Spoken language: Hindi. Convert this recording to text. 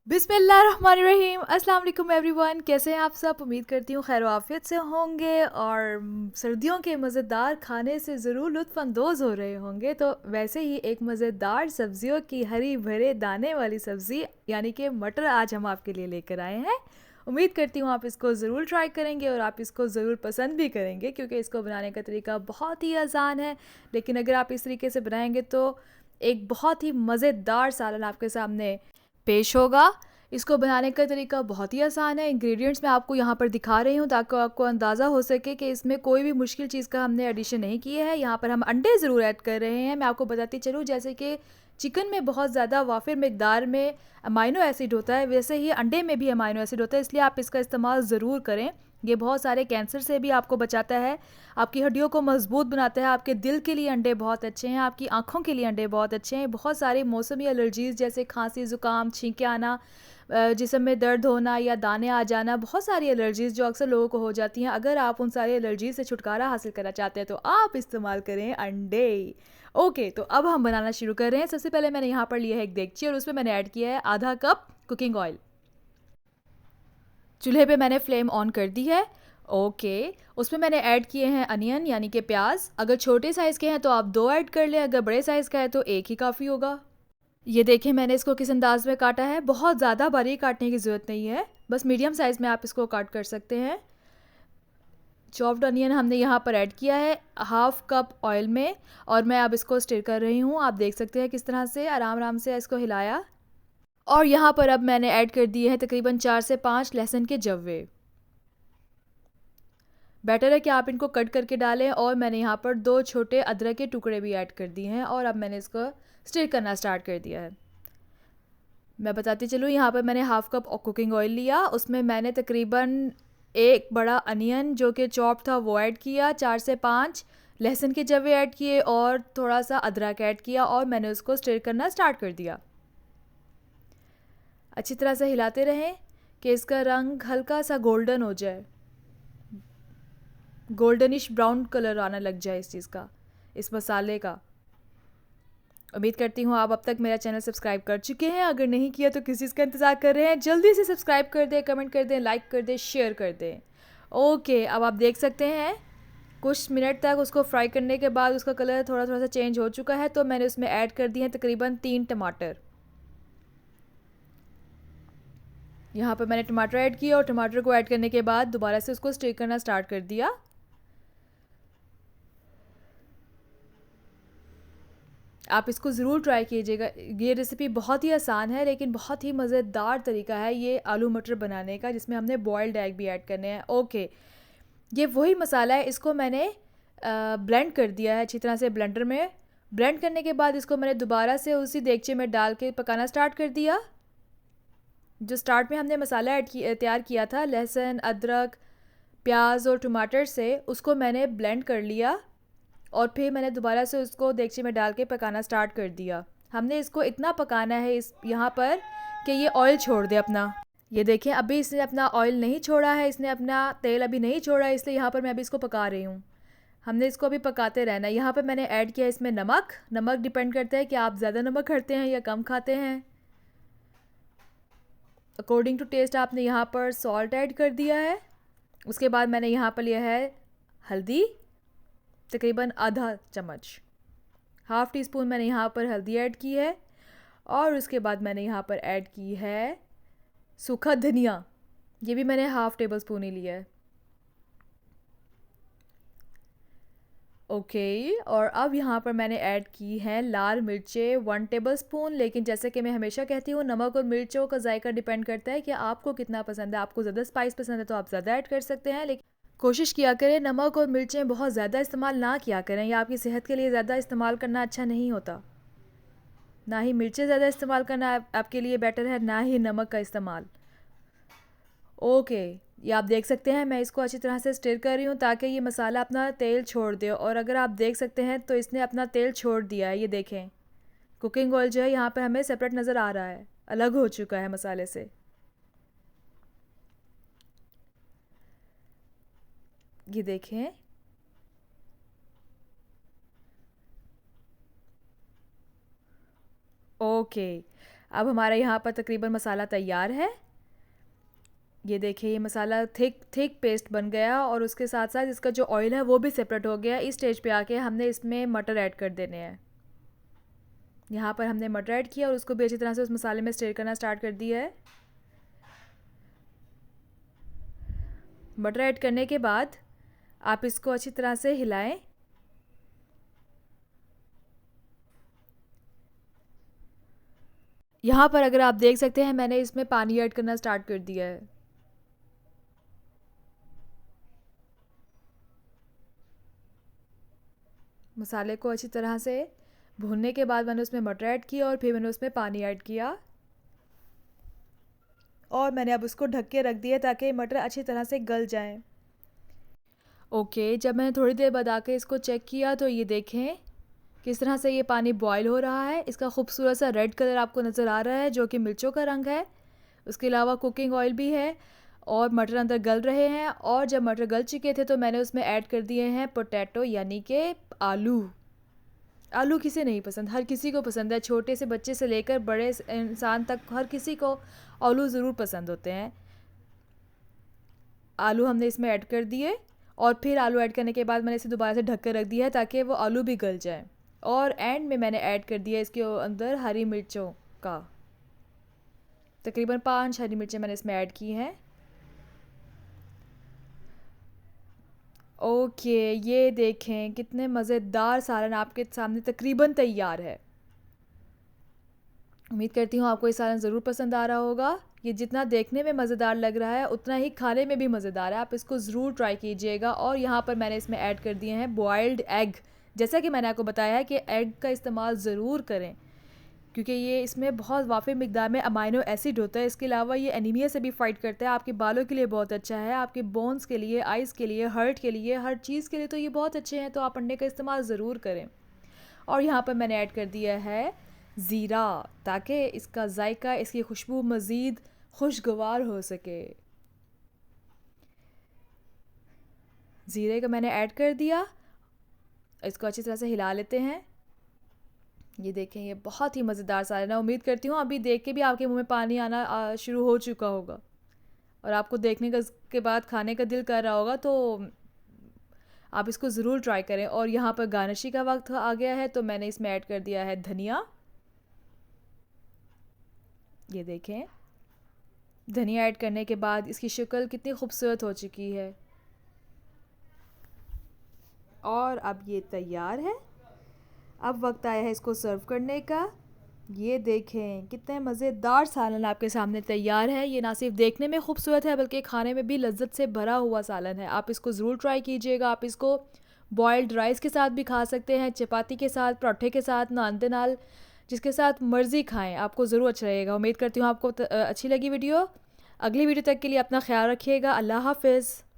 बिस्मिल्लाहिर्रहमानिर्रहीम। अस्सलाम वालेकुम एवरीवन, कैसे हैं आप सब। उम्मीद करती हूँ खैर आफियत से होंगे और सर्दियों के मज़ेदार खाने से ज़रूर लुत्फ़अंदोज़ हो रहे होंगे। तो वैसे ही एक मज़ेदार सब्जियों की हरी भरे दाने वाली सब्ज़ी यानी कि मटर आज हम आपके लिए लेकर आए हैं। उम्मीद करती हूँ आप इसको ज़रूर ट्राई करेंगे और आप इसको ज़रूर पसंद भी करेंगे, क्योंकि इसको बनाने का तरीका बहुत ही आसान है। लेकिन अगर आप इस तरीके से बनाएंगे तो एक बहुत ही मज़ेदार सालन आपके सामने पेश होगा। इसको बनाने का तरीका बहुत ही आसान है। इंग्रेडिएंट्स मैं आपको यहाँ पर दिखा रही हूँ ताकि आपको अंदाज़ा हो सके कि इसमें कोई भी मुश्किल चीज़ का हमने एडिशन नहीं किया है। यहाँ पर हम अंडे ज़रूर ऐड कर रहे हैं। मैं आपको बताती चलूँ, जैसे कि चिकन में बहुत ज़्यादा वाफिर मकदार में अमाइनो एसिड होता है, वैसे ही अंडे में भी अमाइनो एसिड होता है, इसलिए आप इसका इस्तेमाल ज़रूर करें। ये बहुत सारे कैंसर से भी आपको बचाता है, आपकी हड्डियों को मजबूत बनाता है, आपके दिल के लिए अंडे बहुत अच्छे हैं, आपकी आँखों के लिए अंडे बहुत अच्छे हैं। बहुत सारी मौसमी एलर्जीज़ जैसे खांसी, ज़ुकाम, छींकें आना, जिस्म में दर्द होना या दाने आ जाना, बहुत सारी एलर्जीज़ जो अक्सर लोगों को हो जाती हैं, अगर आप उन सारी एलर्जी से छुटकारा हासिल करना चाहते हैं तो आप इस्तेमाल करें अंडे। ओके, तो अब हम बनाना शुरू कर रहे हैं। सबसे पहले मैंने यहाँ पर लिया है एक देगची और उसमें मैंने ऐड किया है आधा कप कुकिंग ऑयल। चूल्हे पे मैंने फ्लेम ऑन कर दी है। ओके, उसमें मैंने ऐड किए हैं अनियन यानी कि प्याज। अगर छोटे साइज़ के हैं तो आप दो ऐड कर लें, अगर बड़े साइज़ का है तो एक ही काफ़ी होगा। ये देखिए मैंने इसको किस अंदाज में काटा है। बहुत ज़्यादा बारीक काटने की ज़रूरत नहीं है, बस मीडियम साइज़ में आप इसको काट कर सकते हैं। चॉप्ड अनियन हमने यहाँ पर ऐड किया है हाफ कप ऑयल में, और मैं अब इसको स्टिर कर रही हूँ। आप देख सकते हैं किस तरह से आराम आराम से इसको हिलाया। और यहाँ पर अब मैंने ऐड कर दिए हैं तकरीबन 4 से 5 लहसुन के जव्वे। बेटर है कि आप इनको कट करके डालें। और मैंने यहाँ पर 2 छोटे अदरक के टुकड़े भी ऐड कर दिए हैं और अब मैंने इसको स्टिर करना स्टार्ट कर दिया है। मैं बताती चलूँ, यहाँ पर मैंने हाफ कप कुकिंग ऑयल लिया, उसमें मैंने तकरीबन एक बड़ा अनियन जो कि चॉप था वो ऐड किया, 4 से 5 लहसुन के जवे ऐड किए और थोड़ा सा अदरक ऐड किया और मैंने उसको स्टिर करना स्टार्ट कर दिया। अच्छी तरह से हिलाते रहें कि इसका रंग हल्का सा गोल्डन हो जाए, गोल्डनिश ब्राउन कलर आना लग जाए इस चीज़ का, इस मसाले का। उम्मीद करती हूँ आप अब तक मेरा चैनल सब्सक्राइब कर चुके हैं। अगर नहीं किया तो किस चीज़ का इंतज़ार कर रहे हैं, जल्दी से सब्सक्राइब कर दें, कमेंट कर दें, लाइक कर दें, शेयर कर दें। ओके, अब आप देख सकते हैं कुछ मिनट तक उसको फ्राई करने के बाद उसका कलर थोड़ा थोड़ा सा चेंज हो चुका है, तो मैंने उसमें ऐड कर दिए हैं तकरीबन 3 टमाटर। यहाँ पर मैंने टमाटर ऐड किया और टमाटर को ऐड करने के बाद दोबारा से उसको स्टिर करना स्टार्ट कर दिया। आप इसको ज़रूर ट्राई कीजिएगा। ये रेसिपी बहुत ही आसान है लेकिन बहुत ही मज़ेदार तरीका है ये आलू मटर बनाने का, जिसमें हमने बॉयल्ड एग भी ऐड करने हैं। ओके, ये वही मसाला है, इसको मैंने ब्लेंड कर दिया है अच्छी तरह से ब्लेंडर में। ब्लेंड करने के बाद इसको मैंने दोबारा से उसी देगचे में डाल के पकाना स्टार्ट कर दिया। जो स्टार्ट में हमने मसाला तैयार किया था लहसुन, अदरक, प्याज और टमाटर से, उसको मैंने ब्लेंड कर लिया और फिर मैंने दोबारा से उसको देगचे में डाल के पकाना स्टार्ट कर दिया। हमने इसको इतना पकाना है इस यहाँ पर कि ये ऑयल छोड़ दे अपना। ये देखें अभी इसने अपना ऑयल नहीं छोड़ा है, इसने अपना तेल अभी नहीं छोड़ा है, इसलिए यहाँ पर मैं अभी इसको पका रही हूँ। हमने इसको अभी पकाते रहना है। यहाँ पर मैंने ऐड किया इसमें नमक। नमक डिपेंड करता है कि आप ज़्यादा नमक खाते हैं या कम खाते हैं। अकॉर्डिंग टू टेस्ट आपने यहाँ पर सॉल्ट ऐड कर दिया है। उसके बाद मैंने यहाँ पर लिया है हल्दी, तकरीबन आधा चम्मच, हाफ़ टी स्पून मैंने यहाँ पर हल्दी ऐड की है। और उसके बाद मैंने यहाँ पर ऐड की है सूखा धनिया, ये भी मैंने हाफ़ टेबल स्पून ही लिया है। ओके, और अब यहाँ पर मैंने ऐड की हैं लाल मिर्चें 1 टेबल स्पून। लेकिन जैसे कि मैं हमेशा कहती हूँ, नमक और मिर्चों का जायका डिपेंड करता है कि आपको कितना पसंद है। आपको ज़्यादा स्पाइस पसंद है तो आप ज़्यादा ऐड कर सकते हैं, लेकिन कोशिश किया करें नमक और मिर्चें बहुत ज़्यादा इस्तेमाल ना किया करें, या आपकी सेहत के लिए ज़्यादा इस्तेमाल करना अच्छा नहीं होता। ना ही मिर्चें ज़्यादा इस्तेमाल करना आपके लिए बेटर है, ना ही नमक का इस्तेमाल। ओके, ये आप देख सकते हैं मैं इसको अच्छी तरह से स्टिर कर रही हूँ ताकि ये मसाला अपना तेल छोड़ दे। और अगर आप देख सकते हैं तो इसने अपना तेल छोड़ दिया है। ये देखें कुकिंग ऑयल जो है यहाँ पर हमें सेपरेट नज़र आ रहा है, अलग हो चुका है मसाले से। ये देखें, ओके, अब हमारा यहाँ पर तकरीबन मसाला तैयार है। ये देखिए ये मसाला थिक थिक पेस्ट बन गया और उसके साथ साथ इसका जो ऑयल है वो भी सेपरेट हो गया। इस स्टेज पे आके हमने इसमें मटर ऐड कर देने हैं। यहाँ पर हमने मटर ऐड किया और उसको भी अच्छी तरह से उस मसाले में स्टर करना स्टार्ट कर दिया है। मटर ऐड करने के बाद आप इसको अच्छी तरह से हिलाएं। यहाँ पर अगर आप देख सकते हैं मैंने इसमें पानी ऐड करना स्टार्ट कर दिया है। मसाले को अच्छी तरह से भूनने के बाद मैंने उसमें मटर ऐड किया और फिर मैंने उसमें पानी ऐड किया और मैंने अब उसको ढक के रख दिया ताकि मटर अच्छी तरह से गल जाएं। ओके, जब मैंने थोड़ी देर बाद आके इसको चेक किया तो ये देखें किस तरह से ये पानी बॉयल हो रहा है। इसका खूबसूरत सा रेड कलर आपको नज़र आ रहा है जो कि मिर्चों का रंग है। उसके अलावा कुकिंग ऑयल भी है और मटर अंदर गल रहे हैं। और जब मटर गल चुके थे तो मैंने उसमें ऐड कर दिए हैं पोटैटो यानी कि आलू। आलू किसे नहीं पसंद, हर किसी को पसंद है। छोटे से बच्चे से लेकर बड़े इंसान तक हर किसी को आलू ज़रूर पसंद होते हैं। आलू हमने इसमें ऐड कर दिए और फिर आलू ऐड करने के बाद मैंने इसे दोबारा से ढक कर रख दिया है ताकि वो आलू भी गल जाए। और एंड में मैंने ऐड कर दिया इसके अंदर हरी मिर्चों का, तकरीबन 5 हरी मिर्चें मैंने इसमें ऐड की हैं। ओके, ये देखें कितने मज़ेदार सालन आपके सामने तकरीबन तैयार है। उम्मीद करती हूँ आपको ये सालन ज़रूर पसंद आ रहा होगा। ये जितना देखने में मज़ेदार लग रहा है उतना ही खाने में भी मज़ेदार है। आप इसको ज़रूर ट्राई कीजिएगा। और यहाँ पर मैंने इसमें ऐड कर दिए हैं बॉयल्ड एग। जैसा कि मैंने आपको बताया है कि एग का इस्तेमाल ज़रूर करें क्योंकि ये इसमें बहुत वाफ़ी मिकदार में अमाइनो एसिड होता है। इसके अलावा ये एनीमिया से भी फ़ाइट करता है। आपके बालों के लिए बहुत अच्छा है, आपके बोन्स के लिए, आइज़ के लिए, हार्ट के लिए, हर चीज़ के लिए तो ये बहुत अच्छे हैं। तो आप अंडे का इस्तेमाल ज़रूर करें। और यहाँ पर मैंने ऐड कर दिया है ज़ीरा ताकि इसका जायका, इसकी खुशबू मज़ीद खुशगवार हो सके। ज़ीरे का मैंने ऐड कर दिया। इसको अच्छी तरह से हिला लेते हैं। ये देखें ये बहुत ही मज़ेदार सालन है। उम्मीद करती हूँ अभी देख के भी आपके मुंह में पानी आना शुरू हो चुका होगा और आपको देखने के बाद खाने का दिल कर रहा होगा। तो आप इसको ज़रूर ट्राई करें। और यहाँ पर गार्निशी का वक्त आ गया है तो मैंने इसमें ऐड कर दिया है धनिया। ये देखें धनिया ऐड करने के बाद इसकी शक्ल कितनी खूबसूरत हो चुकी है और अब ये तैयार है। अब वक्त आया है इसको सर्व करने का। ये देखें कितने मज़ेदार सालन आपके सामने तैयार है। ये ना सिर्फ देखने में खूबसूरत है बल्कि खाने में भी लज्जत से भरा हुआ सालन है। आप इसको ज़रूर ट्राई कीजिएगा। आप इसको बॉयल्ड राइस के साथ भी खा सकते हैं, चपाती के साथ, पराठे के साथ, नान के नाल, जिसके साथ मर्ज़ी खाएं, आपको ज़रूर अच्छा लगेगा। उम्मीद करती हूँ आपको अच्छी लगी वीडियो। अगली वीडियो तक के लिए अपना ख्याल रखिएगा। अल्लाह हाफ़िज़।